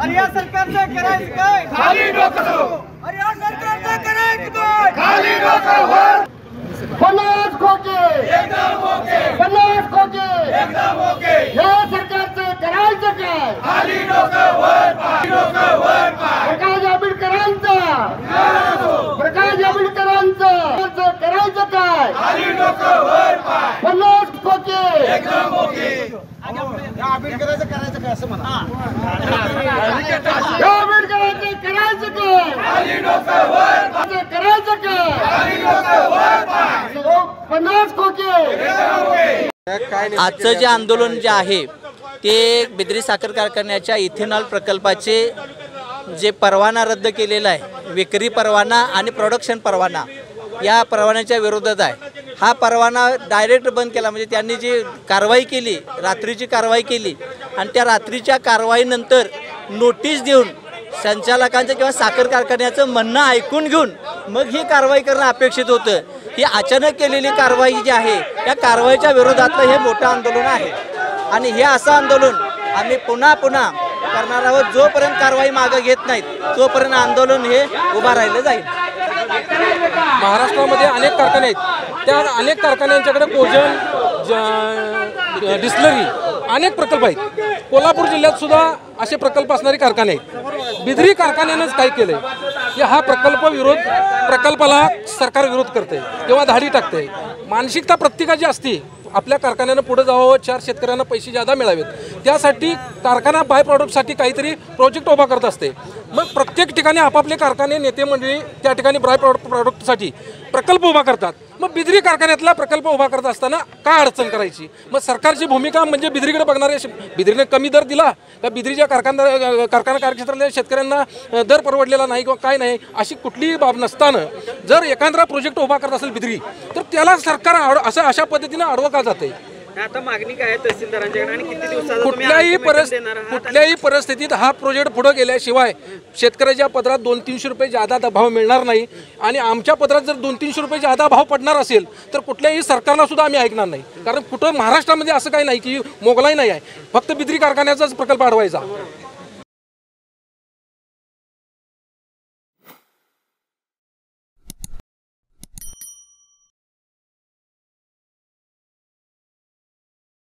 अरे या सरकारचं करायचं काय? खाली डोकं. अरे या सरकारचं करायचं काय? खाली डोकं. 50 खोके एकदम ओके. 50 खोके एकदम ओके. या सरकारचं करायचं काय? खाली डोकं वर पाय. डोकं वर पाय. प्रकाश आंबेडकरांचा प्रकाश आंबेडकरांचं करायचं काय? खाली डोकं वर पाय. 50 खोके एकदम ओके. आंबेडकरांचं करायचं काय असं म्हणा. आंबेडकरांचं करायचं काय? खाली डोकं वर पाय. करायचं काय? खाली डोकं वर पाय. 50 खोके. आजचं जे आंदोलन जे आहे ते बिद्री साखर कारखान्याच्या इथेनॉल प्रकल्पाचे जे परवाना रद्द केलेला आहे, विक्री परवाना आणि प्रोडक्शन परवाना, या परवान्याच्या विरोधात आहे. हा परवाना डायरेक्ट बंद केला, म्हणजे त्यांनी जी कारवाई केली, रात्रीची कारवाई केली आणि त्या रात्रीच्या कारवाईनंतर नोटीस देऊन संचालकांचं किंवा साखर कारखान्याचं म्हणणं ऐकून घेऊन मग ही कारवाई करणं अपेक्षित होतं. ही अचानक केलेली कारवाई जी आहे या कारवाईच्या विरोधातलं हे मोठं आंदोलन आहे आणि हे असं आंदोलन आम्ही पुन्हा पुन्हा करणार आहोत. जोपर्यंत कारवाई मागे घेत नाहीत तोपर्यंत आंदोलन हे उभा राहिलं जाईल. महाराष्ट्रामध्ये अनेक कारखाने आहेत, त्या अनेक कारखान्यांच्याकडे कोजन, डिस्लरी अनेक प्रकल्प आहेत. कोल्हापूर जिल्ह्यात सुद्धा असे प्रकल्प असणारे कारखाने आहेत. बिद्री कारखान्यानंच काय केलंय की हा प्रकल्पाला सरकार विरोध करते किंवा धाडी टाकते. मानसिकता प्रत्येकाची असते, आपल्या कारखान्यानं पुढे जावं, 4 शेतकऱ्यांना पैसे जादा मिळावेत, त्यासाठी कारखाना बाय प्रॉडक्टसाठी काहीतरी प्रोजेक्ट उभा करत असते. मग प्रत्येक ठिकाणी आपापले कारखाने नेते मंडळी त्या ठिकाणी बाय प्रॉडक्टसाठी प्रकल्प उभा करतात. मग बिद्री कारखान्यातला प्रकल्प उभा करत असताना काय अडचण करायची? मग सरकारची भूमिका म्हणजे बिद्रीकडे बघणारे, बिद्रीने कमी दर दिला का बिद्रीच्या कारखाना कार्यक्षेत्रातल्या शेतकऱ्यांना दर परवडलेला नाही किंवा काय नाही, अशी कुठलीही बाब नसताना जर एखादा प्रोजेक्ट उभा करत असेल बिद्री, तर त्याला सरकार अशा पद्धतीने अडवं का जाते? आता मागणी काय आहे तहसीलदारांच्याकडे आणि किती दिवसात कुठल्याही परिस्थितीत हा प्रोजेक्ट पुढे गेल्याशिवाय शेतकऱ्याच्या पदरात 200-300 रुपये जादा भाव मिळणार नाही. आणि आमच्या पदरात जर 200-300 रुपये जादा भाव पडणार असेल तर कुठल्याही सरकारला सुद्धा आम्ही ऐकणार नाही. कारण कुठं महाराष्ट्रामध्ये असं काही नाही की मोगलाई नाही आहे, फक्त बिद्री कारखान्याचाच प्रकल्प अडवायचा.